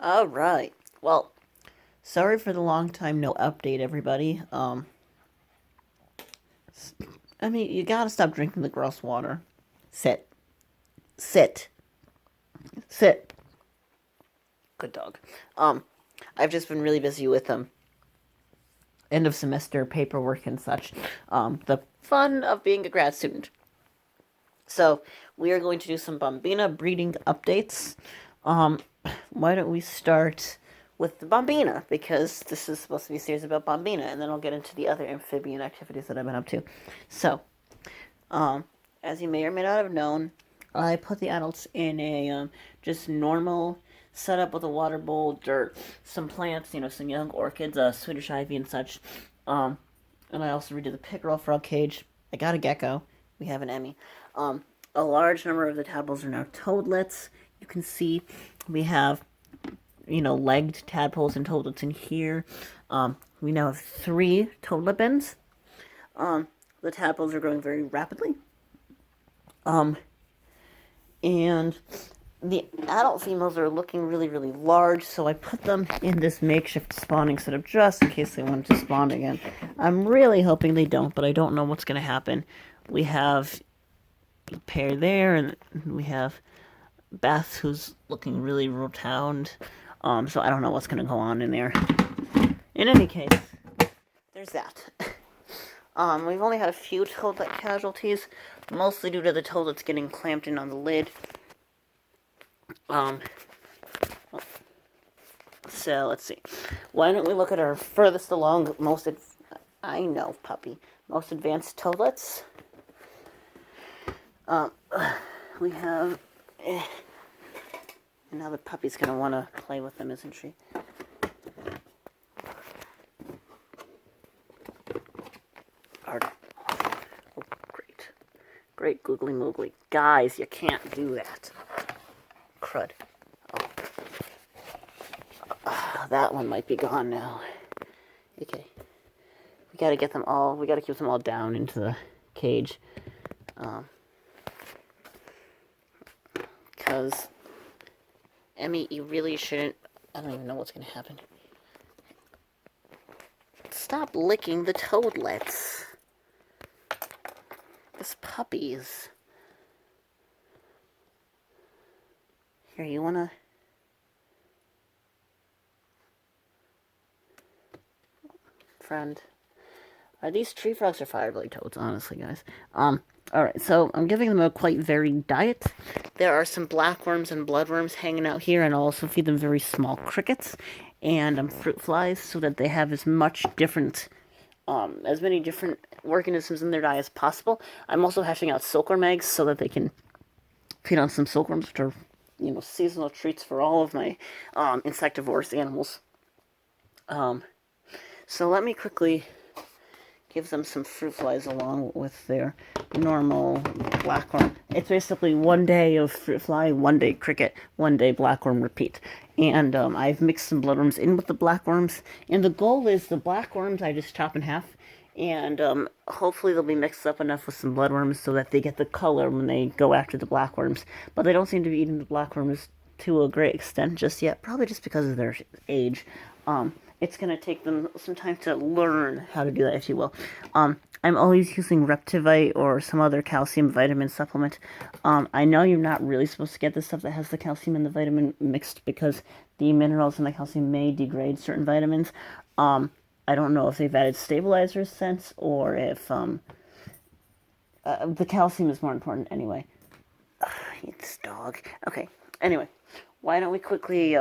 All right. Well, sorry for the long time no update, everybody. I mean, you gotta stop drinking the gross water. Sit, sit, sit. Good dog. Um, I've just been really busy with end of semester paperwork and such. The fun of being a grad student. So we are going to do some Bombina breeding updates. Um, why don't we start with the Bombina, because this is supposed to be a series about Bombina, and then I'll get into the other amphibian activities that I've been up to. So, um, as you may or may not have known, I put the adults in a just normal setup with a water bowl, dirt, some plants, some young orchids, Swedish ivy and such. Um, and I also redid the pickerel frog cage. I got a gecko. We have an Emmy. A large number of the tadpoles are now toadlets. You can see we have, legged tadpoles and toadlets in here. We now have 3 toadlet bins. The tadpoles are growing very rapidly. Um, and the adult females are looking really, really large, so I put them in this makeshift spawning setup just in case they wanted to spawn again. I'm really hoping they don't, but I don't know what's going to happen. We have a pair there, and we have Beth, who's looking really rotund. So I don't know what's going to go on in there. In any case, there's that. We've only had a few toadlet casualties, mostly due to the toadlets getting clamped in on the lid. So let's see. Why don't we look at our furthest along, I know, puppy, most advanced toadlets. We have. Now the puppy's gonna want to play with them, isn't she? Oh, great. Great googly moogly. Guys, you can't do that. Crud. That one might be gone now. Okay. We gotta keep them all down into the cage. Because, Emmy, you really shouldn't. I don't even know what's gonna happen. Stop licking the toadlets. This puppy's. Here, you wanna. Friend. These tree frogs are fireblade toads, honestly, guys. Alright, so I'm giving them a quite varied diet. There are some blackworms and bloodworms hanging out here, and I'll also feed them very small crickets and fruit flies so that they have as many different organisms in their diet as possible. I'm also hatching out silkworm eggs so that they can feed on some silkworms, which are, seasonal treats for all of my insectivorous animals. So let me quickly give them some fruit flies along with their normal blackworm. It's basically 1 day of fruit fly, 1 day cricket, 1 day blackworm, repeat. And I've mixed some bloodworms in with the blackworms. And the goal is the blackworms I just chop in half. And hopefully they'll be mixed up enough with some bloodworms so that they get the color when they go after the blackworms. But they don't seem to be eating the blackworms to a great extent just yet, probably just because of their age. It's going to take them some time to learn how to do that, if you will. I'm always using Reptivite or some other calcium vitamin supplement. I know you're not really supposed to get the stuff that has the calcium and the vitamin mixed because the minerals and the calcium may degrade certain vitamins. I don't know if they've added stabilizers since or if the calcium is more important anyway. This dog. Okay, anyway, why don't we quickly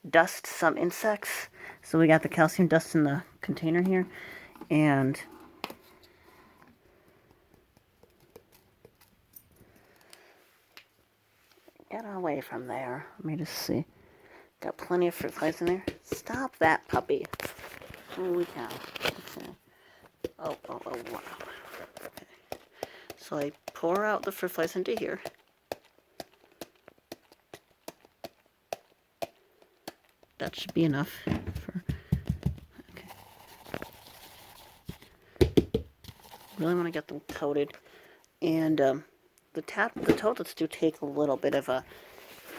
dust some insects. So we got the calcium dust in the container here, and get away from there. Let me just see. Got plenty of fruit flies in there. Stop that puppy. Holy cow. Okay. Oh, wow. Okay. So I pour out the fruit flies into here. That should be enough for. Okay. Really want to get them coated, and the toadlets do take a little bit of a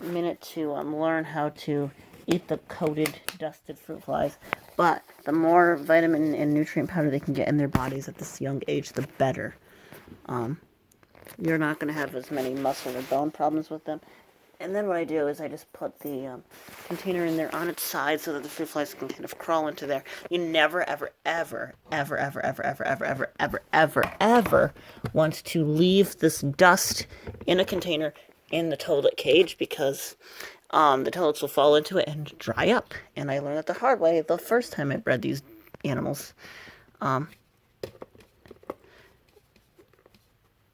minute to learn how to eat the coated, dusted fruit flies. But the more vitamin and nutrient powder they can get in their bodies at this young age, the better. You're not going to have as many muscle or bone problems with them. And then what I do is I just put the container in there on its side so that the fruit flies can kind of crawl into there. You never, ever, ever, ever, ever, ever, ever, ever, ever, ever, ever, ever want to leave this dust in a container in the toilet cage because the toilets will fall into it and dry up. And I learned that the hard way the first time I bred these animals. Okay,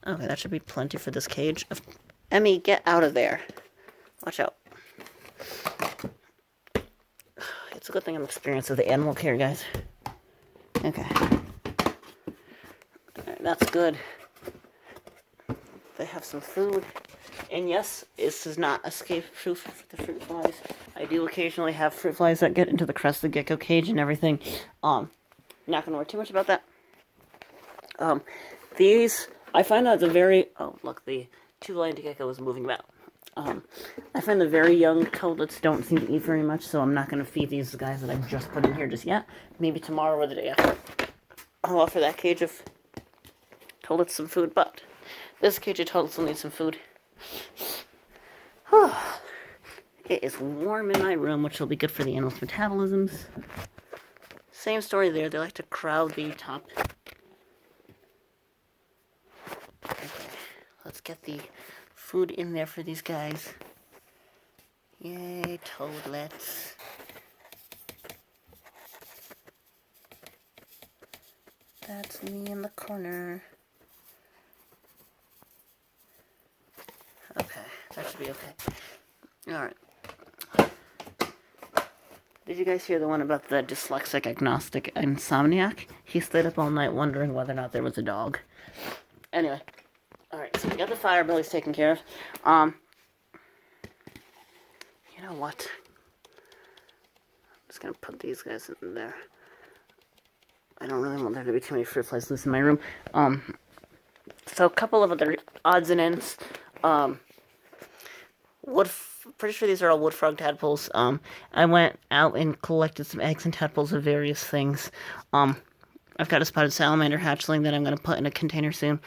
that should be plenty for this cage. Emmy, get out of there. Watch out. It's a good thing I'm experienced with the animal care, guys. Okay. Alright, that's good. They have some food. And yes, this is not escape-proof for the fruit flies. I do occasionally have fruit flies that get into the crested gecko cage and everything. Not gonna worry too much about that. These, I find that the very... Oh, look, the two-lined gecko is moving about. I find the very young toadlets don't seem to eat very much, so I'm not going to feed these guys that I've just put in here just yet. Maybe tomorrow or the day after. I'll offer that cage of toadlets some food, but this cage of toadlets will need some food. It is warm in my room, which will be good for the animals' metabolisms. Same story there. They like to crowd the top. Okay, let's get the food in there for these guys. Yay, toadlets. That's me in the corner. Okay, that should be okay. Alright. Did you guys hear the one about the dyslexic agnostic insomniac? He stayed up all night wondering whether or not there was a dog. Anyway. Alright, so we got the fire bellies taken care of. You know what? I'm just gonna put these guys in there. I don't really want there to be too many fruit flies loose in my room. So a couple of other odds and ends. Pretty sure these are all wood frog tadpoles. I went out and collected some eggs and tadpoles of various things. I've got a spotted salamander hatchling that I'm gonna put in a container soon.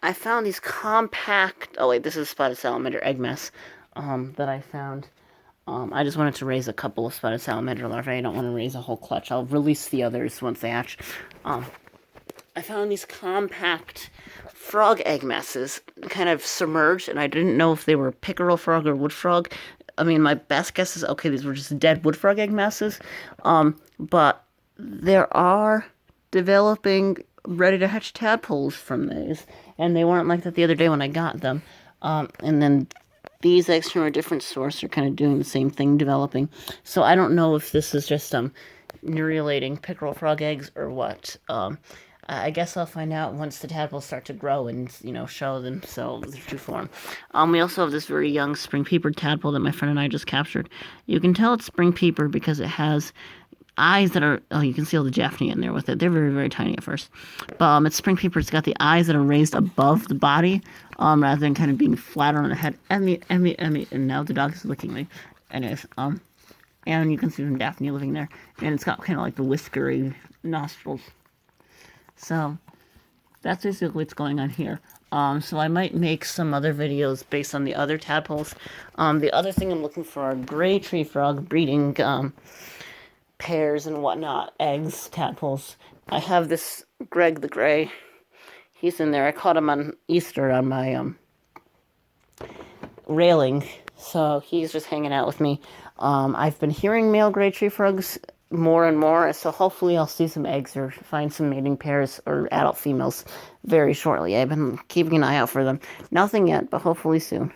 I found these compact... Oh, wait, this is spotted salamander egg mess that I found. I just wanted to raise a couple of spotted salamander larvae. I don't want to raise a whole clutch. I'll release the others once they hatch. I found these compact frog egg masses kind of submerged, and I didn't know if they were pickerel frog or wood frog. I mean, my best guess is, okay, these were just dead wood frog egg masses. But there are developing ready-to-hatch tadpoles from these, and they weren't like that the other day when I got them. And then these eggs from a different source are kind of doing the same thing, developing. So I don't know if this is just neurulating pickerel frog eggs or what. I guess I'll find out once the tadpoles start to grow and, show themselves their true form. We also have this very young spring peeper tadpole that my friend and I just captured. You can tell it's spring peeper because it has eyes that are... Oh, you can see all the Jaffney in there with it. They're very, very tiny at first. But it's spring peeper. It's got the eyes that are raised above the body rather than kind of being flat on the head. Emmy. And now the dog is licking me. Anyways, and you can see some Daphne living there. And it's got kind of like the whiskery nostrils. So that's basically what's going on here. So I might make some other videos based on the other tadpoles. The other thing I'm looking for are gray tree frog breeding pairs and whatnot, eggs, tadpoles. I have this Greg the Gray. He's in there. I caught him on Easter on my railing, so he's just hanging out with me. I've been hearing male gray tree frogs more and more, so hopefully I'll see some eggs or find some mating pairs or adult females very shortly. I've been keeping an eye out for them. Nothing yet, but hopefully soon.